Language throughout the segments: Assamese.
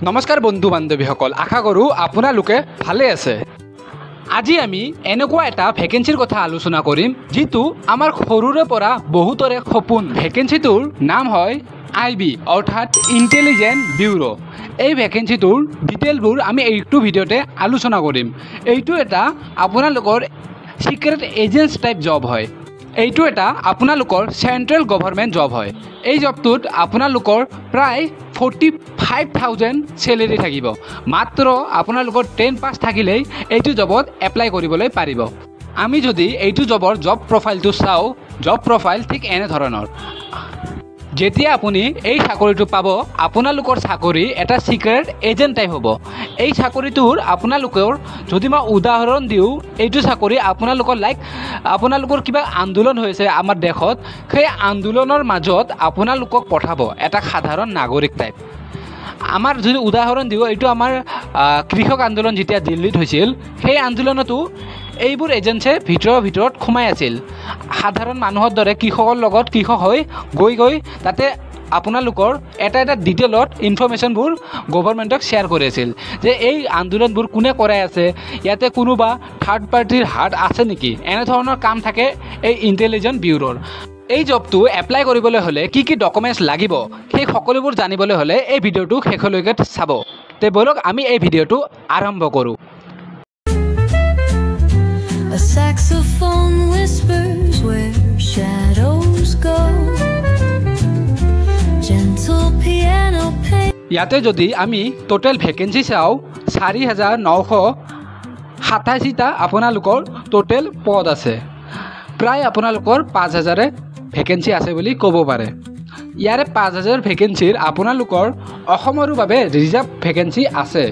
নমস্কাৰ বন্ধু বান্ধৱীসকল, আশা কৰোঁ আপোনালোকে ভালে আছে। আজি আমি এনেকুৱা এটা ভেকেন্সিৰ কথা আলোচনা কৰিম যিটো আমাৰ সৰুৰে পৰা বহুতৰে সপোন। ভেকেন্সিটোৰ নাম হয় IB অৰ্থাৎ ইণ্টেলিজেন্ট ব্যুৰো। এই ভেকেন্সিটোৰ ডিটেইলবোৰ আমি এইটো ভিডিঅ'তে আলোচনা কৰিম। এইটো এটা আপোনালোকৰ সিক্ৰেট এজেন্সি টাইপ জব হয়। এইটো এটা আপোনালোকৰ চেণ্ট্ৰেল গভৰ্ণমেণ্ট জব হয়। এই জবটোত আপোনালোকৰ প্ৰায় 45,000 চেলেৰি থাকিব। মাত্ৰ আপোনালোকৰ 10 পাছ থাকিলেই এইটো জবত এপ্লাই কৰিবলৈ পাৰিব। আমি যদি এইটো জবৰ জব প্ৰফাইলটো চাওঁ, জব প্ৰফাইল ঠিক এনেধৰণৰ। যেতিয়া আপুনি এই চাকৰিটো পাব, আপোনালোকৰ চাকৰি এটা সিক্ৰেট এজেন্ট টাইপ হ'ব। এই চাকৰিটোৰ আপোনালোকৰ যদি মই উদাহৰণ দিওঁ, এইটো চাকৰি আপোনালোকৰ কিবা আন্দোলন হৈছে আমাৰ দেশত, সেই আন্দোলনৰ মাজত আপোনালোকক পঠাব এটা সাধাৰণ নাগৰিক টাইপ। আমাৰ যদি উদাহৰণ দিওঁ, এইটো আমাৰ কৃষক আন্দোলন যেতিয়া দিল্লীত হৈছিল, সেই আন্দোলনতো এইবোৰ এজেন্সিয়ে ভিতৰত সোমাই আছিল। সাধাৰণ মানুহৰ দৰে কৃষকৰ লগত কৃষক হৈ গৈ তাতে আপোনালোকৰ এটা ডিটেইলত ইনফৰমেশ্যনবোৰ গভৰ্ণমেণ্টক শ্বেয়াৰ কৰি আছিল যে এই আন্দোলনবোৰ কোনে কৰাই আছে, ইয়াতে কোনোবা থাৰ্ড পাৰ্টিৰ হাত আছে নেকি। এনেধৰণৰ কাম থাকে এই ইণ্টেলিজেন্ট ব্যুৰোৰ। এই জবটো এপ্লাই কৰিবলৈ হ'লে কি কি ডকুমেণ্টছ লাগিব, সেই সকলোবোৰ জানিবলৈ হ'লে এই ভিডিঅ'টো শেষলৈকে চাব। তে বলক আমি এই ভিডিঅ'টো আৰম্ভ কৰোঁ। A saxophone whispers where shadows go. Gentle piano play. ইয়াতে যদি আমি টোটেল ভেকেন্সি চাওঁ, 4,987টা আপোনালোকৰ টোটেল পদ আছে। প্ৰায় আপোনালোকৰ 5,000 ভেকেন্সি আছে বুলি ক'ব পাৰে। ইয়াৰে 5,000 ভেকেন্সিৰ আপোনালোকৰ অসমৰ বাবে ৰিজাৰ্ভ ভেকেন্সি আছে।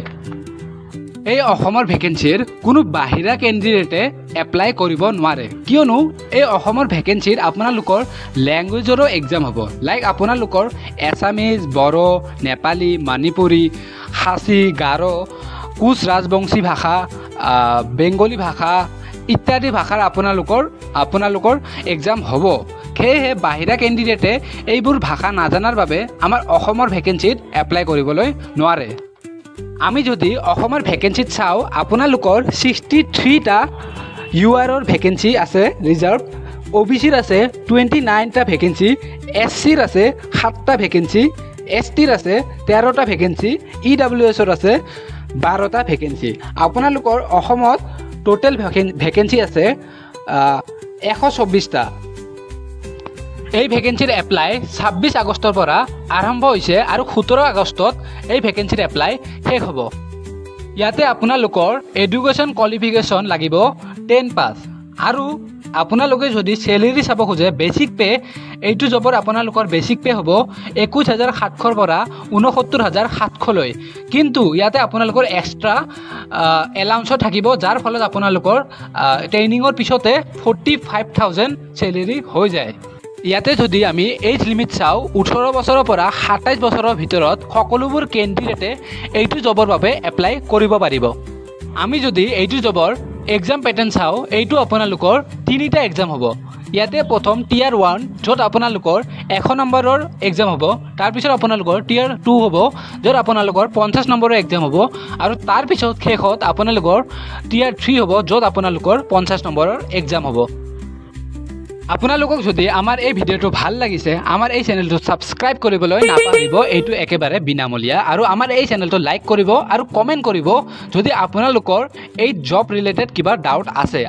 এই অসমৰ ভেকেন্সিৰ কোনো বাহিৰা কেণ্ডিডেটে এপ্লাই কৰিব নোৱাৰে, কিয়নো এই অসমৰ ভেকেন্সিত আপোনালোকৰ লেংগুৱেজৰো এক্সাম হ'ব। লাইক আপোনালোকৰ এছামিজ, বড়ো, নেপালী, মণিপুৰী, খাচী, গাৰো, কোচ ৰাজবংশী ভাষা, বেংগলী ভাষা ইত্যাদি ভাষাৰ আপোনালোকৰ এক্সাম হ'ব। সেয়েহে বাহিৰা কেণ্ডিডেটে এইবোৰ ভাষা নাজানাৰ বাবে আমাৰ অসমৰ ভেকেন্সিত এপ্লাই কৰিবলৈ নোৱাৰে। আমি যদি অসমৰ ভেকেন্সিত চাওঁ, আপোনালোকৰ 63টা URৰ ভেকেন্সি আছে ৰিজাৰ্ভ, OBCৰ আছে 29টা ভেকেন্সি, SCৰ আছে 7টা ভেকেন্সি, STৰ আছে 13টা ভেকেন্সি, EWSৰ আছে 12টা ভেকেন্সি। আপোনালোকৰ অসমত টোটেল ভেকেন্সি আছে 124টা। এই ভেকেন্সিৰ এপ্লাই 26 আগষ্টৰ পৰা আৰম্ভ হৈছে আৰু 17 আগষ্টত এই ভেকেন্সিৰ এপ্লাই শেষ হ'ব। ইয়াতে আপোনালোকৰ এডুকেশ্যন কোৱালিফিকেশ্যন লাগিব 10 পাছ। আৰু আপোনালোকে যদি চেলেৰি চাব খোজে, বেচিক পে, এইটো জবৰ আপোনালোকৰ বেচিক পে হ'ব 21,700 পৰা 69,700লৈ। কিন্তু ইয়াতে আপোনালোকৰ এক্সট্ৰা এলাউন্সো থাকিব, যাৰ ফলত আপোনালোকৰ ট্ৰেইনিঙৰ পিছতে 45,000 চেলেৰি হৈ যায়। ইয়াতে যদি আমি এজ লিমিট চাওঁ, 18 বছৰৰ পৰা 27 বছৰৰ ভিতৰত সকলোবোৰ কেণ্ডিডেটে এইটো জবৰ বাবে এপ্লাই কৰিব পাৰিব। আমি যদি এইটো জবৰ এক্সাম পেটাৰ্ণ চাওঁ, এইটো আপোনালোকৰ 3টা এক্সাম হ'ব। ইয়াতে প্ৰথম Tier 1, য'ত আপোনালোকৰ 100 নম্বৰৰ এক্সাম হ'ব। তাৰপিছত আপোনালোকৰ Tier 2 হ'ব, য'ত আপোনালোকৰ 50 নম্বৰৰ এক্সাম হ'ব। আৰু তাৰপিছত শেষত আপোনালোকৰ Tier 3 হ'ব, য'ত আপোনালোকৰ 50 নম্বৰৰ এক্সাম হ'ব। আপোনালোকক যদি আমাৰ এই ভিডিঅ'টো ভাল লাগিছে, আমাৰ এই চেনেলটো ছাবস্ক্ৰাইব কৰিবলৈ নাপাহৰিব। এইটো একেবাৰে বিনামূলীয়া। আৰু আমাৰ এই চেনেলটো লাইক কৰিব আৰু কমেণ্ট কৰিব যদি আপোনালোকৰ এই জব ৰিলেটেড কিবা ডাউট আছে।